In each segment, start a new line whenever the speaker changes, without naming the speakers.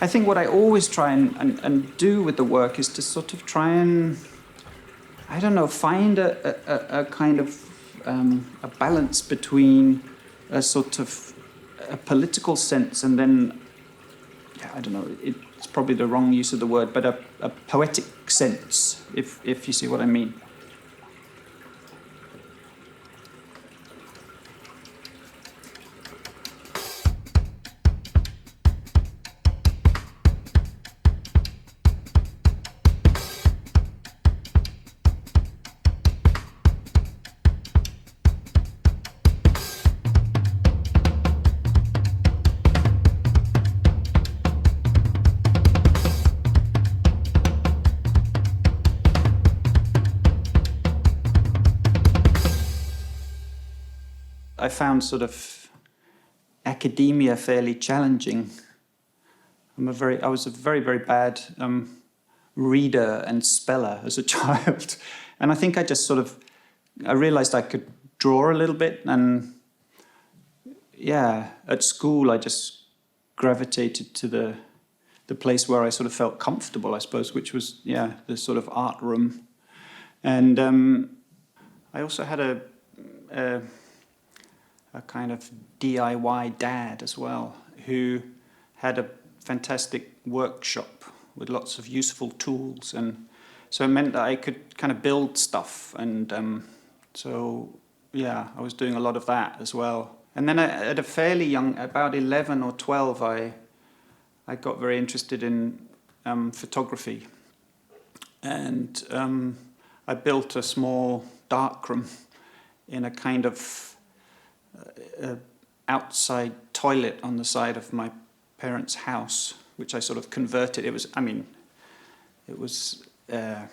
I think what I always try and do with the work is to sort of try and, I don't know, find a kind of a balance between a sort of a political sense and then, I don't know, it's probably the wrong use of the word, but a poetic sense, if you see what I mean. I found sort of academia fairly challenging. I was a very, very bad reader and speller as a child. And I think I realized I could draw a little bit. And yeah, at school I just gravitated to the place where I sort of felt comfortable, I suppose, which was, the sort of art room. And I also had a kind of DIY dad as well, who had a fantastic workshop with lots of useful tools, and so it meant that I could kind of build stuff, and I was doing a lot of that as well. And then at a fairly young, about 11 or 12, I got very interested in photography, and I built a small darkroom in a kind of outside toilet on the side of my parents' house, which I sort of converted. It was a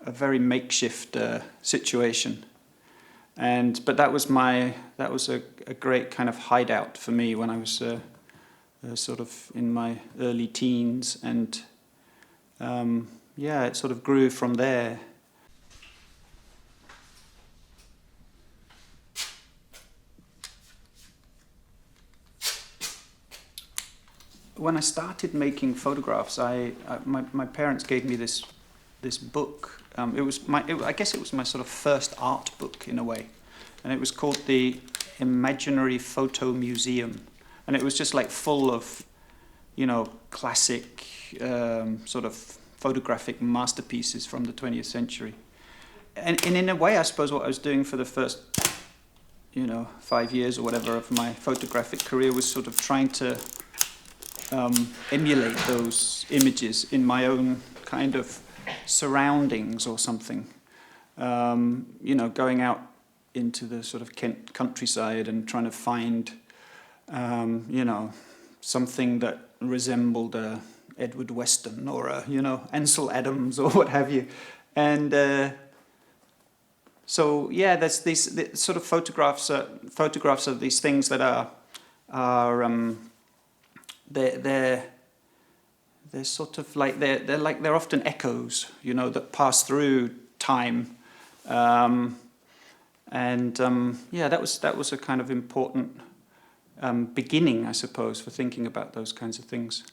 very makeshift situation, but that was a great kind of hideout for me when I was sort of in my early teens, and it sort of grew from there. When I started making photographs, my parents gave me this book. I guess it was my sort of first art book in a way, and it was called the Imaginary Photo Museum, and it was just like full of, classic sort of photographic masterpieces from the 20th century. And in a way, I suppose what I was doing for the first 5 years or whatever of my photographic career was sort of trying to emulate those images in my own kind of surroundings or something. Going out into the sort of Kent countryside and trying to find, something that resembled a Edward Weston or a, Ansel Adams or what have you. And there's these sort of photographs of these things that are they're sort of like they're often echoes, that pass through time, that was a kind of important beginning, I suppose, for thinking about those kinds of things.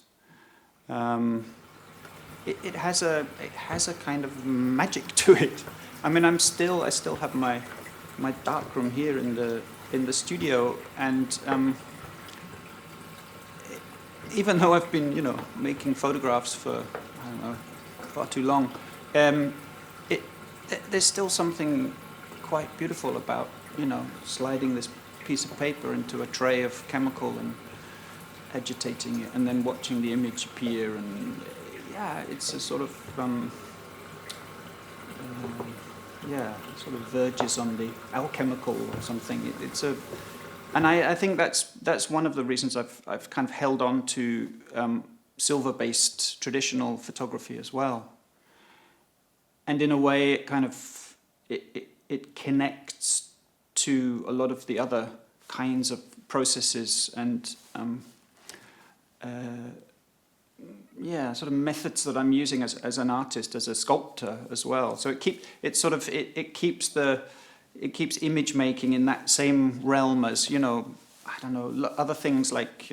It has a kind of magic to it. I mean, I still have my darkroom here in the studio, and even though I've been, making photographs for, I don't know, far too long, there's still something quite beautiful about, sliding this piece of paper into a tray of chemical and agitating it and then watching the image appear, and it's a sort of, sort of verges on the alchemical or something. And I think that's one of the reasons I've kind of held on to silver-based traditional photography as well. And in a way, it kind of it connects to a lot of the other kinds of processes and sort of methods that I'm using as an artist, as a sculptor as well. So it keeps image making in that same realm as, I don't know, other things like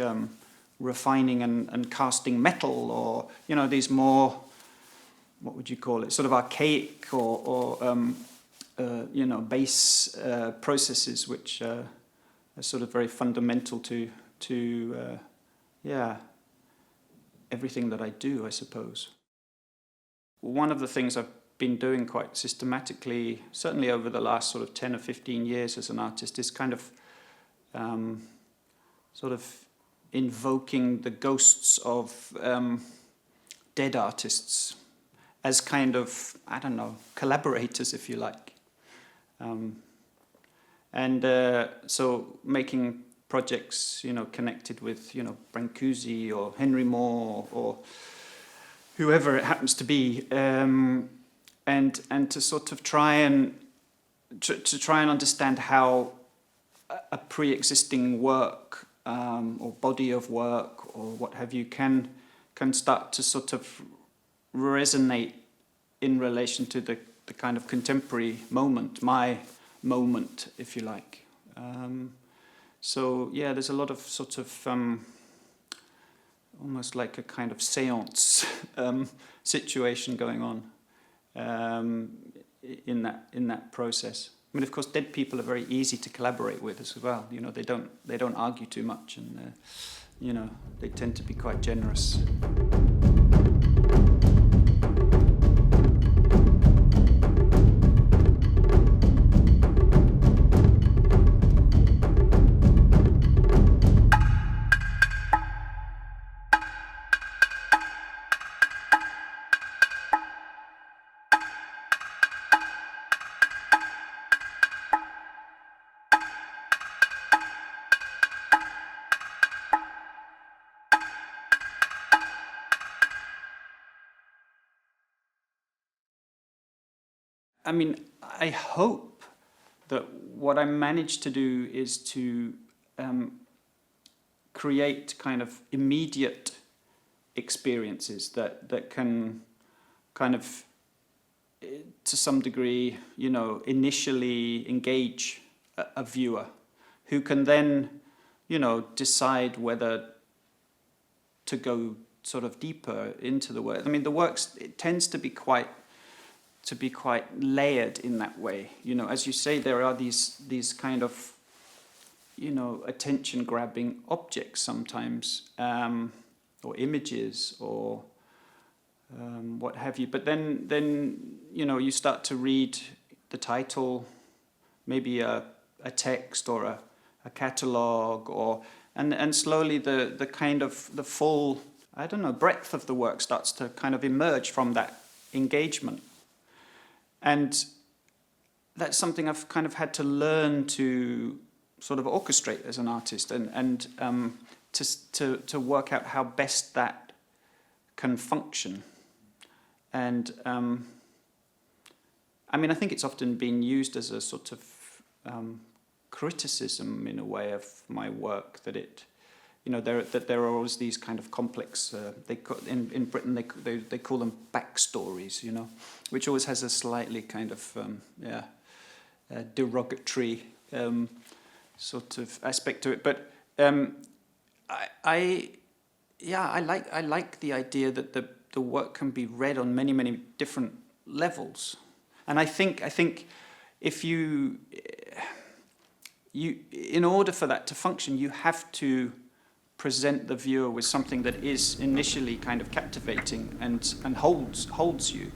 refining and casting metal, or these more, what would you call it, sort of archaic or base processes, which are sort of very fundamental to everything that I do, I suppose. One of the things I've been doing quite systematically, certainly over the last sort of 10 or 15 years as an artist, is kind of sort of invoking the ghosts of dead artists as kind of, I don't know, collaborators, if you like. So making projects, connected with, Brancusi or Henry Moore or whoever it happens to be, and to sort of try and understand how a pre-existing work or body of work or what have you can start to sort of resonate in relation to the kind of contemporary moment, my moment, if you like. So yeah, there's a lot of sort of almost like a kind of seance situation going on in that process. I mean, of course, dead people are very easy to collaborate with as well. They don't argue too much, and they tend to be quite generous. I mean, I hope that what I managed to do is to create kind of immediate experiences that can kind of, to some degree, initially engage a viewer who can then, decide whether to go sort of deeper into the work. I mean, the works, it tends to be quite layered in that way. As you say, there are these kind of, attention-grabbing objects sometimes, or images, or what have you. But then you start to read the title, maybe a text or a catalogue, and slowly the kind of the full, I don't know, breadth of the work starts to kind of emerge from that engagement. And that's something I've kind of had to learn to sort of orchestrate as an artist, and to work out how best that can function. And I mean, I think it's often been used as a sort of criticism in a way of my work, that it, there are always these kind of complex. In Britain they call them backstories, which always has a slightly kind of derogatory sort of aspect to it. But I like the idea that the work can be read on many different levels, and I think if you in order for that to function, you have to present the viewer with something that is initially kind of captivating and holds you.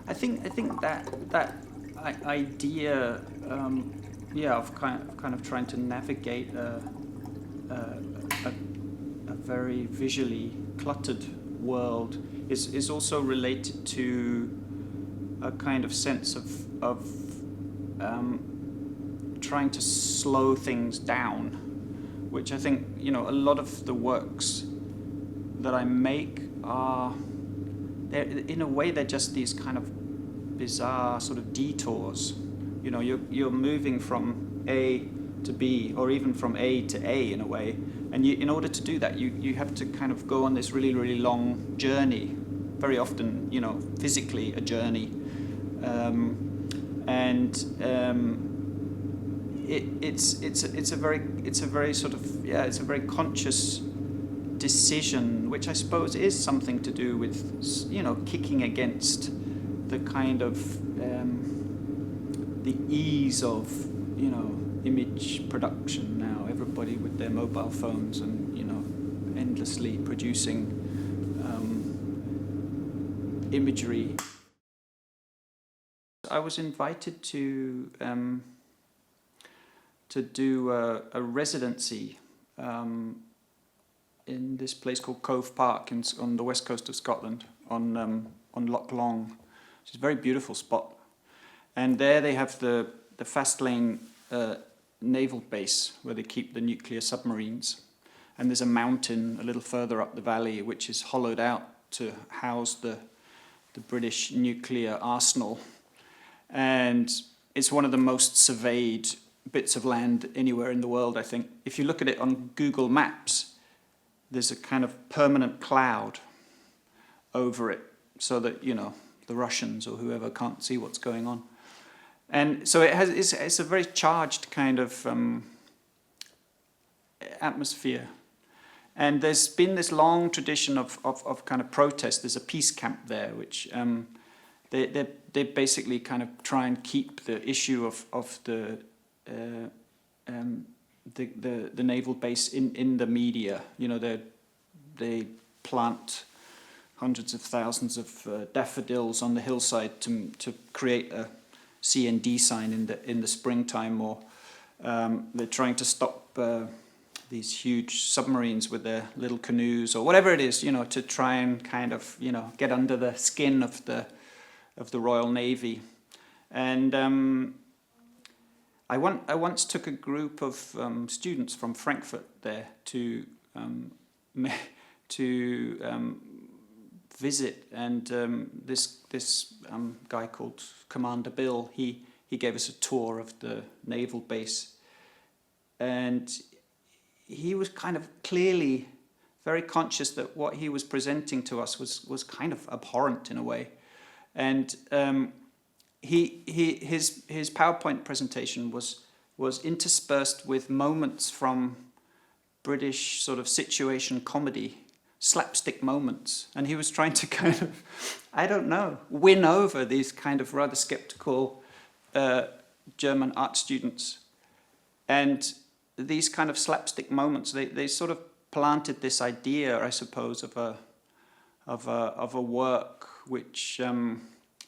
I think that idea, of kind of trying to navigate a very visually cluttered world is also related to a kind of sense of trying to slow things down, which I think, you know, a lot of the works that I make are, in a way, they're just these kind of bizarre sort of detours. You know, you're moving from A to B, or even from A to A in a way, and in order to do that, you have to kind of go on this really, really long journey, very often, you know, physically a journey, it's a very sort of, yeah, it's a very conscious decision, which I suppose is something to do with, you know, kicking against the kind of the ease of, you know, image production now. Everybody with their mobile phones and, you know, endlessly producing imagery. I was invited to do a residency in this place called Cove Park on the west coast of Scotland, on Loch Long, which is a very beautiful spot. And there they have the Fastlane naval base where they keep the nuclear submarines. And there's a mountain a little further up the valley which is hollowed out to house the British nuclear arsenal. And it's one of the most surveyed bits of land anywhere in the world, I think. If you look at it on Google Maps, there's a kind of permanent cloud over it so that, you know, the Russians or whoever can't see what's going on. And so it's a very charged kind of atmosphere. And there's been this long tradition of kind of protest. There's a peace camp there, which they basically kind of try and keep the issue of the naval base in the media. You know, they plant hundreds of thousands of daffodils on the hillside to create a C and D sign in the springtime, or they're trying to stop these huge submarines with their little canoes or whatever it is, you know, to try and kind of, you know, get under the skin of the Royal Navy. And I once took a group of students from Frankfurt there to visit, and this guy called Commander Bill, he gave us a tour of the naval base, and he was kind of clearly very conscious that what he was presenting to us was kind of abhorrent in a way, and his PowerPoint presentation was interspersed with moments from British sort of situation comedy, slapstick moments, and he was trying to kind of, I don't know, win over these kind of rather skeptical German art students. And these kind of slapstick moments, they sort of planted this idea, I suppose, of a work which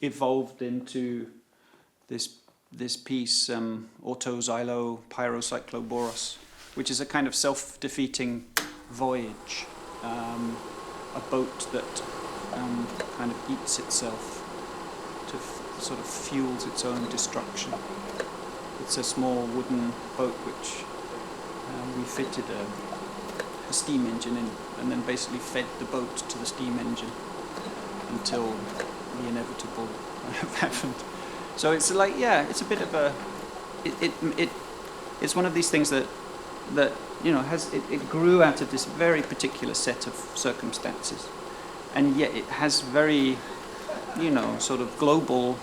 evolved into this piece, Autoxylopyrocycloboros, which is a kind of self-defeating voyage, a boat that kind of eats itself to sort of fuels its own destruction. It's a small wooden boat which we fitted a steam engine in, and then basically fed the boat to the steam engine until the inevitable happened. So it's like, yeah, it's a bit of a, it's one of these things that you know it grew out of this very particular set of circumstances, and yet it has very, you know, sort of global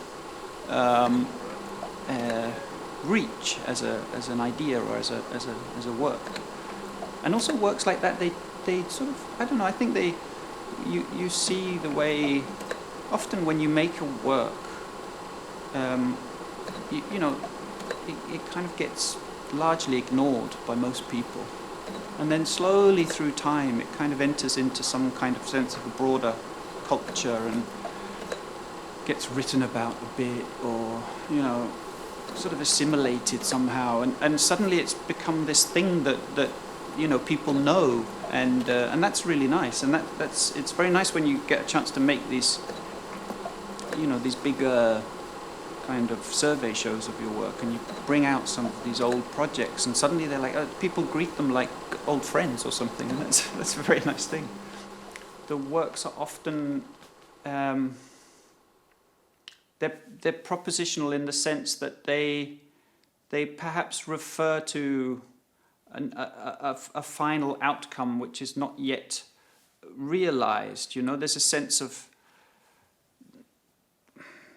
reach as an idea or as a work. And also works like that, they sort of, I don't know, I think you see the way often when you make a work, you know, it kind of gets largely ignored by most people, and then slowly through time it kind of enters into some kind of sense of a broader culture and gets written about a bit, or, you know, sort of assimilated somehow, and suddenly it's become this thing that you know people know, and that's really nice, and it's very nice when you get a chance to make these, you know, these bigger kind of survey shows of your work, and you bring out some of these old projects, and suddenly they're like, people greet them like old friends or something, and that's a very nice thing. The works are often they're propositional in the sense that they perhaps refer to a final outcome which is not yet realized. You know, there's a sense of,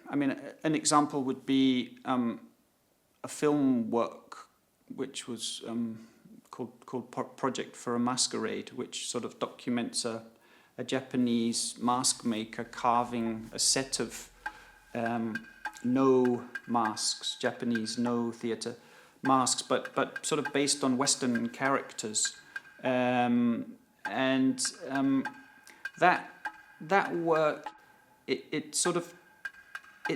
I mean, an example would be a film work which was called Project for a Masquerade, which sort of documents a Japanese mask maker carving a set of no masks, Japanese no theatre masks, but sort of based on Western characters, and that work it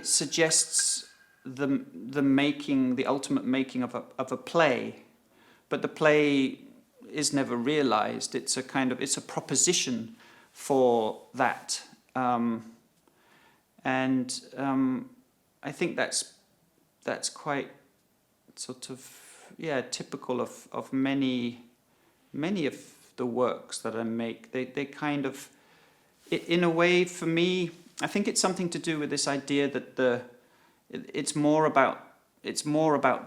suggests the ultimate making of a play, but the play is never realized. It's a proposition for that, and I think that's quite sort of typical of many of the works that I make. They kind of, in a way, for me, I think it's something to do with this idea that it's more about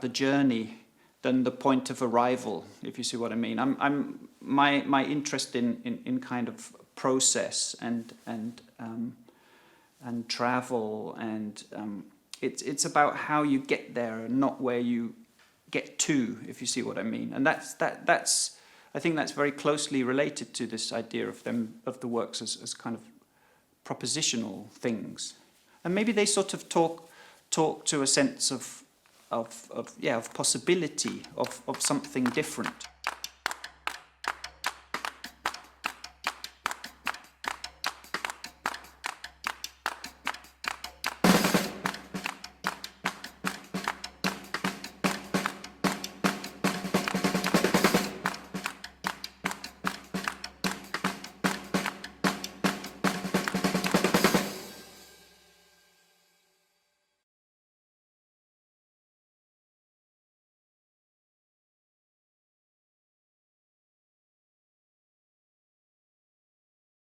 the journey than the point of arrival, if you see what I mean. My interest in kind of process and travel, and it's about how you get there and not where you get to, if you see what I mean. And that's I think that's very closely related to this idea of the works as kind of propositional things, and maybe they sort of talk to a sense of possibility of something different.